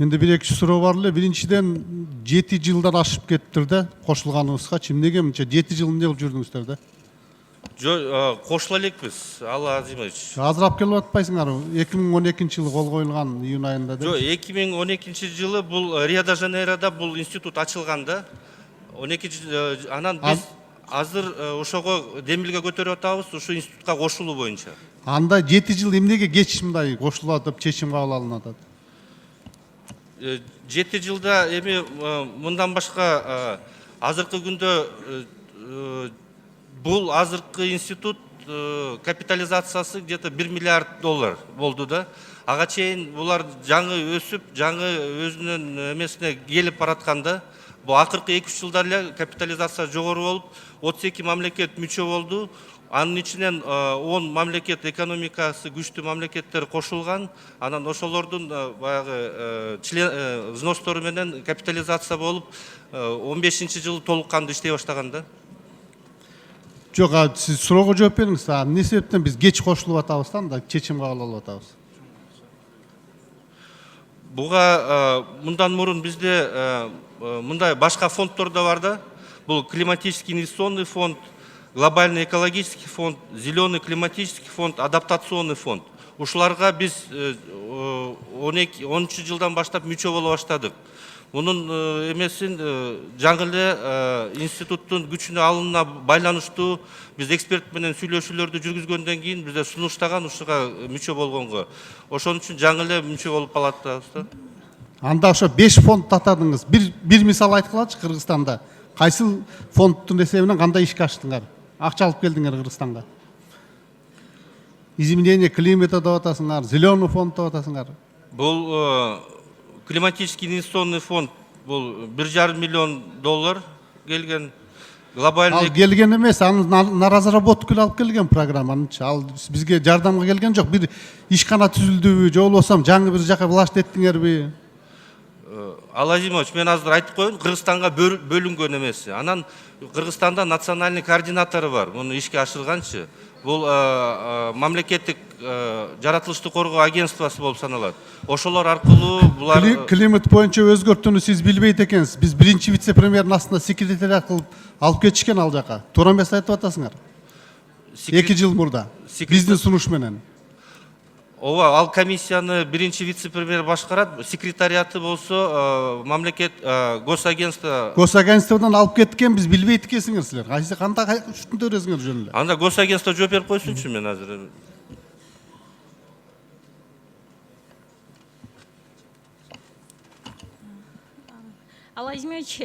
Менде бир эки суроо бар эле. Биринчиден 7 жылдан ашып кеттир да кошулганыбызга. Эмнеге мынча 7 жыл эмне кылып жүрдүңүздөр да? Кошула элекпиз, Алла Азимович. Азырап келип атпайсыңарбы? 2012-жылы кол коюлган июнь айында да. Жок, 2012-жылы бул Рио де Жанейрода бул институт ачылган да. 12 анан биз азыр ошого демилге көтөрүп атабыз, ушу институтка кошулуу боюнча. Анда 7 жыл эмнеге кеч мындай кошулат деп чечим кабыл алынып атат? 7 жылда эми мындан башка азыркы күндө бул азыркы институт капитализациясы где-то 1 миллиард доллар болду да. Ага чейин булар жаңы өсүп, жаңы өзүнүн эмесине келип баратканда, бул акыркы 2-3 жылда эле капитализация жогору болуп, 32 мамлекет мүчө болду. Анын ичинен 10 мамлекет экономикасы күчтүү мамлекеттер кошулган. Анан ошолордун баягы член взностору менен капитализация болуп 15-жылы толук кандуу иштей баштаган да. Жок, сиз суроого жооп бериңиз. Эмне себептен биз кеч кошулуп атабыз да, чечим кабыл алып атабыз? Буга мындан мурун бизде мындай башка фонддор да бар да. Бул климатический инвестиционный фонд, глобальный экологический фонд, зеленый климатический фонд, адаптационный фонд. Ушуларга биз 13 жылдан баштап мүчө боло баштадык. Мунун эмесин жаңы эле институттун күчүнө алынына байланыштуу биз эксперт менен сүйлөшүүлөрдү жүргүзгөндөн кийин бизде сунуштаган ушуга мүчө болгонго. Ошон үчүн жаңы эле мүчө болуп калатабыз да. Анда ошо 5 фонд атадыңыз. Бир мисал айткылачы Кыргызстанда. Кайсыл фонддун эсебинен кандай ишке аштыңар? Акча алып келдиңер Кыргызстанга. Изменение климата деп атасыңар, зеленый фонд деп атасыңар. Бул климатический инвестиционный фонд бул 1,5 миллион доллар келген. Глобальный Ал келген эмес, аны на разработку алып келген программанычы. Ал бизге жардамга келген жок. Бир ишкана түзүлдүбү, же болбосо жаңы бир жака власть эттиңерби? Алла Азимович, мен азыр айтып коеюн, Кыргызстанга бөлүнгөн эмес. Анан Кыргызстанда национальный координатору бар, муну ишке ашырганчы. Бул мамлекеттик жаратылышты коргоо агентствосы болуп саналат. Ошолор аркылуу булар климат боюнча өзгөртүүнү сиз билбейт экенсиз. Биз биринчи вице-премьердин астында секретариат кылып алып кетишкен ал жака. Туура эмес айтып атасыңар. 2 жыл мурда. Биздин сунуш менен. Ооба, ал комиссияны биринчи вице-премьер башкарат, секретариаты болсо мамлекет госагентство. Госагентстводан алып кеткен, биз билбейт экенсиңер силер. Кайсы кандай түшүндүрө бересиңер жөн эле. Анда госагентство жооп берип койсунчу мен азыр. Алла Азимович,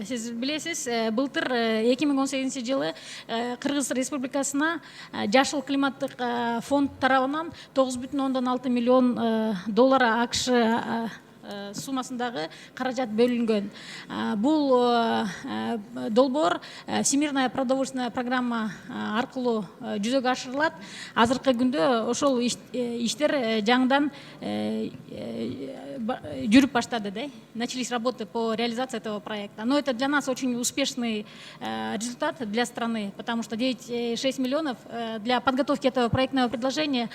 сиз билесиз, былтыр 2018 жылы Кыргыз Республикасына Жашыл климаттык фонд тарабынан 9,6 миллион доллар АКШ суммасындагы каражат бөлүнгөн. Бул долбоор Всемирная продовольственная программа аркылуу жүзөгө ашырылат. Азыркы күндө ошол иштер жаңыдан жүрүп баштады, да? Начались работы по реализации этого проекта. Но это для нас очень успешный результат для страны, потому что 9,6 миллионов для подготовки этого проектного предложения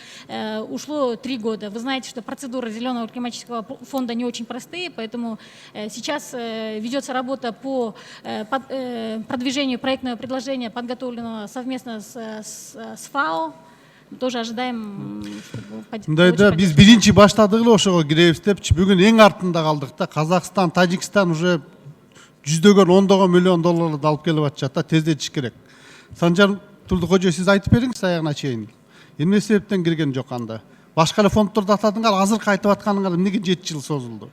ушло 3 года. Вы знаете, что процедуры Зеленого климатического фонда не очень простые, поэтому сейчас ведется работа по продвижению проектного предложения, подготовленного совместно с ФАО. Тоже ожидаем. Мындайда биз биринчи баштадык эле ошого киребиз депчи, бүгүн эң артында калдык да. Казакстан, Тажикстан уже жүздөгөн, ондогон миллион долларларды алып келип атышат да, тездетиш керек. Санжар Турдукожо, сиз айтып бериңиз аягына чейин. Эмне себептен кирген жок анда? Башка эле фонддорду атадыңар, азыркы айтып атканыңар эмнеге 7 жыл созулду?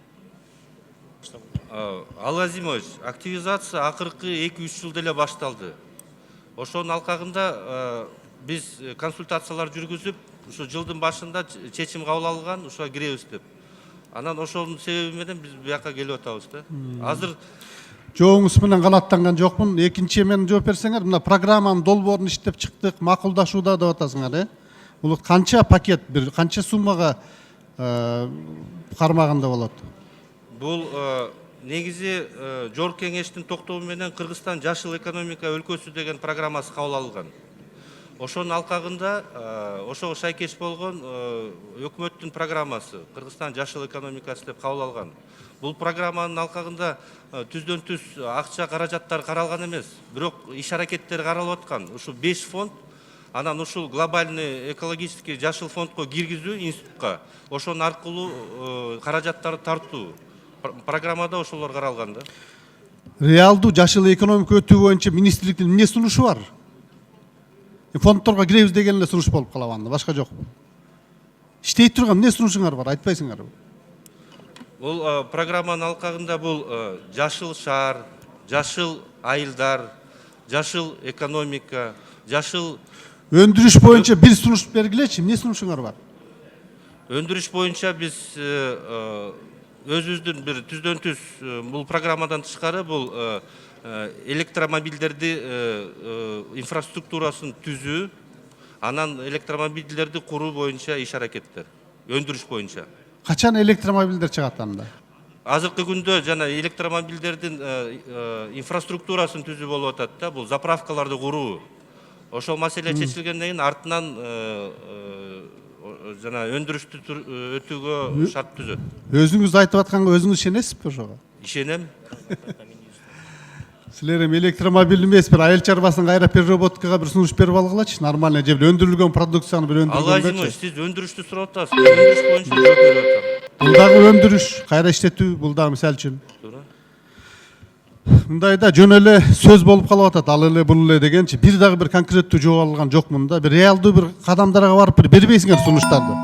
Алла Азимович, активизация акыркы 2-3 жылда эле башталды. Ошонун алкагында биз консультациялар жүргүзүп, ушу жылдын башында чечим кабыл алган, ушуга киребиз деп. Анан ошонун себеби менен биз буяка келип атабыз да. Азыр Жооңуз менен канааттанган жокмун. Экинчи мен жооп берсеңер, мына программанын долбоорун иштеп чыктык, макулдашууда деп атасыңар, Бул канча пакет, бир канча суммага кармаганда болот? Бул негизи Жогорку кеңештин токтому менен Кыргызстан жашыл экономика өлкөсү деген программасы кабыл алынган. ошонун алкагында ошого шайкеш болгон өкмөттүн программасы Кыргызстан жашыл экономикасы деп кабыл алган. Бул программанын алкагында түздөн түз акча каражаттар каралган эмес, бирок иш аракеттер каралып аткан. Ушул 5 фонд, анан ушул глобальный экологический жашыл фондко киргизүү институтка, ошонун аркылуу каражаттарды тартуу. Программада ошолор каралган да. Реалдуу жашыл экономика өтүү боюнча министрликтин эмне сунушу бар? Фондторго киребиз деген эле сунуш болуп калабы анда, башка жок. Иштей турган эмне сунушуңар бар, айтпайсыңарбы? Бул программанын алкагында бул жашыл шаар, жашыл айылдар, жашыл экономика, жашыл Өндүрүш боюнча бир сунуш бергилечи, эмне сунушуңар бар? өндүрүш боюнча биз өзүбүздүн бир түздөн түз бул программадан тышкары бул электромобилдерди инфраструктурасын түзүү, анан электромобилдерди куруу боюнча иш аракеттер, өндүрүш боюнча. Качан электромобилдер чыгат анда? Азыркы күндө жана электромобилдердин инфраструктурасын түзүү болуп атат да, бул заправкаларды куруу. Ошол маселе чечилгенден кийин артынан жана өндүрүштү өтүүгө шарт түзөт. Өзүңүз айтып атканга өзүңүз ишенесизби ошого? Ишенем. Силер эми электромобиль эмес, бир айыл чарбасын кайра переработкага бир сунуш берип алгылачы, нормально же бир өндүрүлгөн продукцияны бир Алазимович, сиз өндүрүштү сурап атасыз. Өндүрүш боюнча жооп берип атам. Бул дагы өндүрүш, кайра иштетүү, бул дагы мисал үчүн. Мындайда жөн эле сөз болуп калып атат, ал эле бул эле дегенчи, бир дагы бир конкреттүү жол алган жок мында. Бир реалдуу бир кадамдарга барып бир бербейсиңер сунуштарды.